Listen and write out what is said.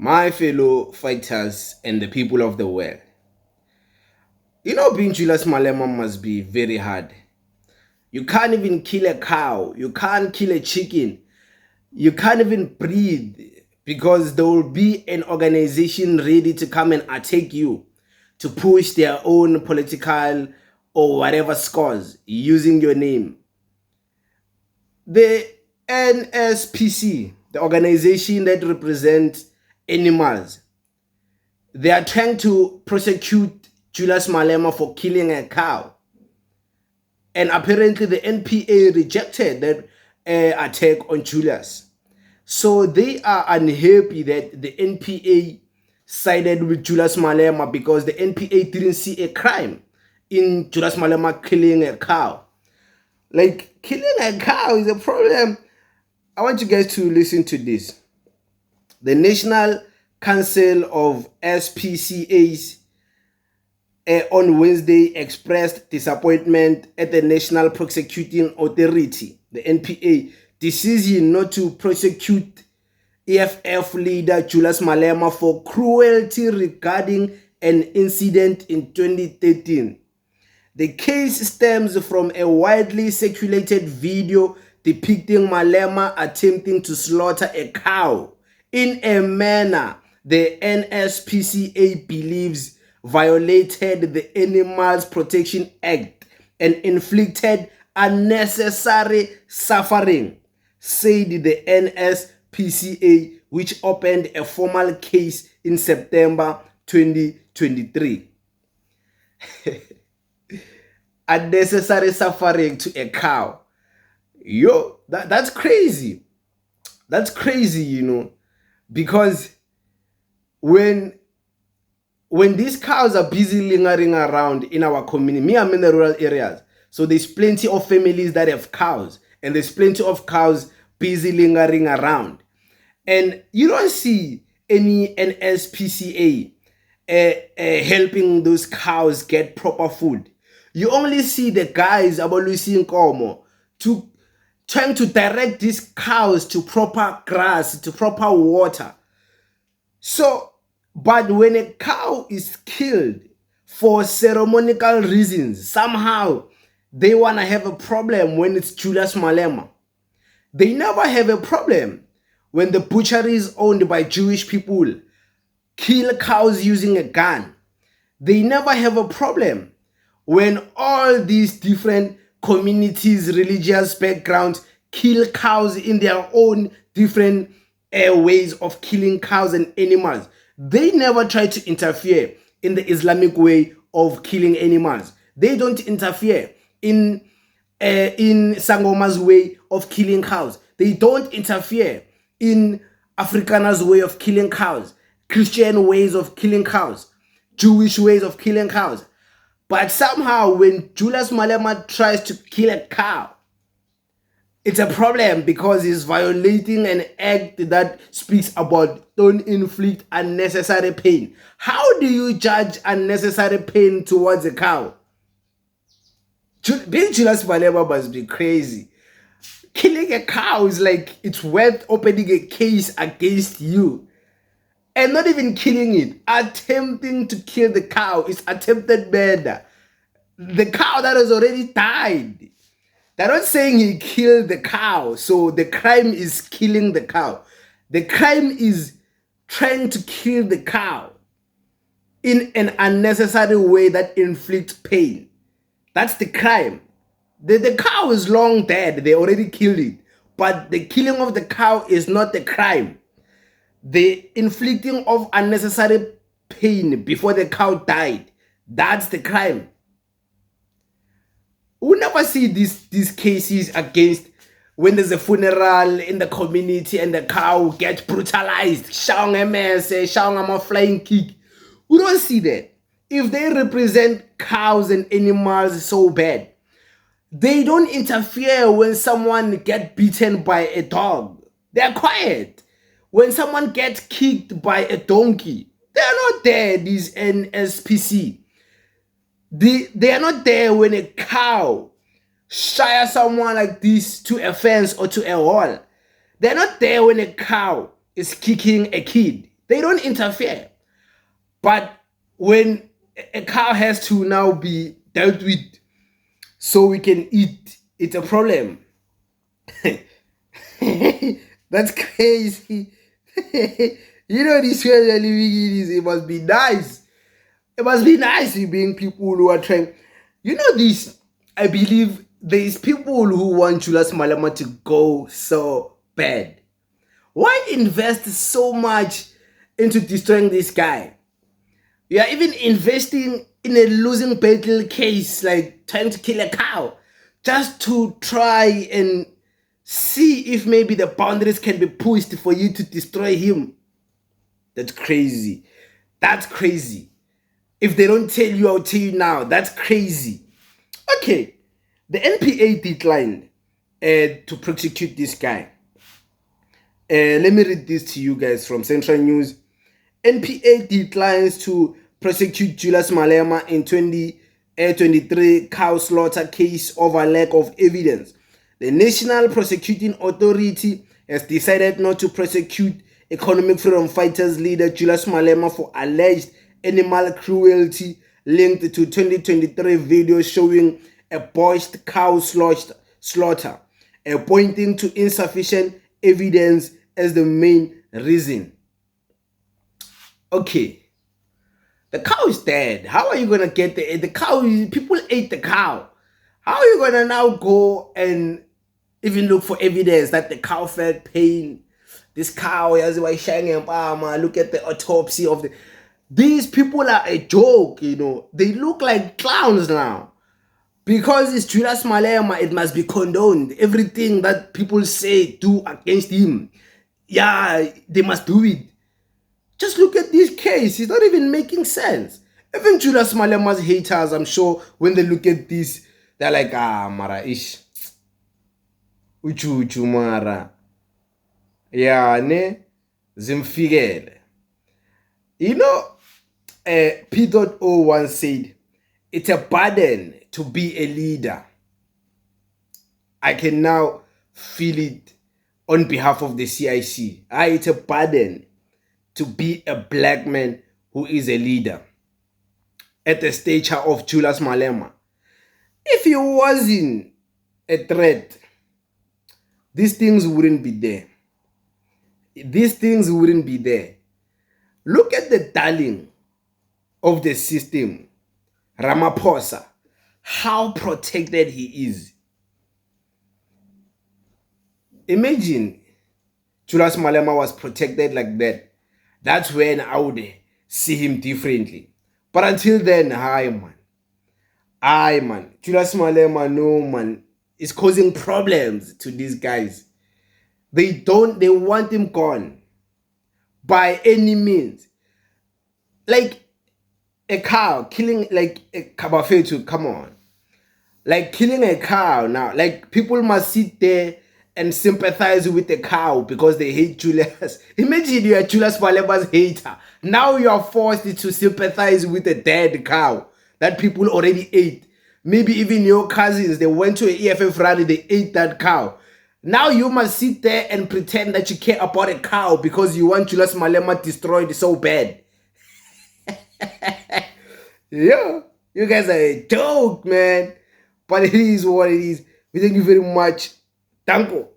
My fellow fighters and the people of the world. Being Julius Malema must be very hard. You can't even kill a cow. You can't kill a chicken. You can't even breathe because there will be an organization ready to come and attack you to push their own political or whatever scores using your name. The NSPCA, the organization that represents animals, they are trying to prosecute Julius Malema for killing a cow. And apparently the NPA rejected that attack on Julius. So they are unhappy that the NPA sided with Julius Malema because the NPA didn't see a crime in Julius Malema killing a cow. Like, killing a cow is a problem. I want you guys to listen to this. The National Council of SPCAs on Wednesday expressed disappointment at the National Prosecuting Authority, the NPA, decision not to prosecute EFF leader Julius Malema for cruelty regarding an incident in 2013. The case stems from a widely circulated video depicting Malema attempting to slaughter a cow in a manner the NSPCA believes violated the Animals Protection Act and inflicted unnecessary suffering, said the NSPCA, which opened a formal case in September 2023. Unnecessary suffering to a cow. That's crazy. That's crazy, because when these cows are busy lingering around in our community, me, I'm in the rural areas, so there's plenty of families that have cows, and there's plenty of cows busy lingering around, and you don't see any NSPCA helping those cows get proper food. You only see the guys abolishing Komo to trying to direct these cows to proper grass, to proper water. So, but when a cow is killed for ceremonial reasons, somehow they want to have a problem when it's Julius Malema. They never have a problem when the butchery is owned by Jewish people, kill cows using a gun. They never have a problem when all these different communities, religious backgrounds, kill cows in their own different ways of killing cows and animals. They never try to interfere in the Islamic way of killing animals. They don't interfere in Sangoma's way of killing cows. They don't interfere in Afrikaners' way of killing cows, Christian ways of killing cows, Jewish ways of killing cows. But somehow when Julius Malema tries to kill a cow, it's a problem because he's violating an act that speaks about don't inflict unnecessary pain. How do you judge unnecessary pain towards a cow? Being Julius Malema must be crazy. Killing a cow is like it's worth opening a case against you. And not even killing it, attempting to kill the cow is attempted murder. The cow that has already died. They're not saying he killed the cow, so the crime is killing the cow. The crime is trying to kill the cow in an unnecessary way that inflicts pain. That's the crime. The cow is long dead. They already killed it. But the killing of the cow is not the crime. The inflicting of unnecessary pain before the cow died, that's the crime. We never see these cases against when there's a funeral in the community and the cow gets brutalized, showing a mess, showing a flying kick. We don't see that. If they represent cows and animals so bad, they don't interfere when someone gets beaten by a dog. They're quiet. When someone gets kicked by a donkey, they're not there, these NSPC. They are not there when a cow shires someone like this to a fence or to a wall. They're not there when a cow is kicking a kid. They don't interfere. But when a cow has to now be dealt with so we can eat, it's a problem. That's crazy. This way we're living in is, it must be nice. It must be nice being people who are trying. This, I believe there's people who want Julius Malema to go so bad. Why invest so much into destroying this guy? You are even investing in a losing battle case, like trying to kill a cow, just to try and see if maybe the boundaries can be pushed for you to destroy him. That's crazy. That's crazy. If they don't tell you, I'll tell you now. That's crazy. Okay, the NPA declined to prosecute this guy. Let me read this to you guys from Central News. NPA declines to prosecute Julius Malema in 2023 cow slaughter case over lack of evidence. The National Prosecuting Authority has decided not to prosecute economic freedom fighters leader Julius Malema for alleged animal cruelty linked to 2023 video showing a botched cow slaughter, pointing to insufficient evidence as the main reason. Okay, the cow is dead. How are you gonna get the cow? People ate the cow. How are you gonna now go and even look for evidence that the cow felt pain? This cow has a shining palma. Look at the autopsy of the. These people are a joke, They look like clowns now. Because it's Julius Malema, it must be condoned. Everything that people say do against him, yeah, they must do it. Just look at this case. It's not even making sense. Even Julius Malema's haters, I'm sure, when they look at this, they're like, mara ish. Uchu mara. Yeah, ne? Zimfigele. P.O once said, it's a burden to be a leader. I can now feel it on behalf of the CIC. It's a burden to be a black man who is a leader at the stature of Julius Malema. If he wasn't a threat, these things wouldn't be there. These things wouldn't be there. Look at the darling of the system, Ramaphosa, how protected he is. Imagine Julius Malema was protected like that. That's when I would see him differently. But until then, man. Julius Malema, no, man, is causing problems to these guys. They want him gone by any means. Like a cow killing, like a kabafetu, come on. Like killing a cow now. Like people must sit there and sympathize with the cow because they hate Julius. Imagine you are Julius Malema's hater. Now you are forced to sympathize with a dead cow that people already ate. Maybe even your cousins, they went to an EFF rally, they ate that cow. Now you must sit there and pretend that you care about a cow because you want Julius Malema destroyed so bad. Yeah, you guys are a joke, man. But it is what it is. We thank you very much. Danko.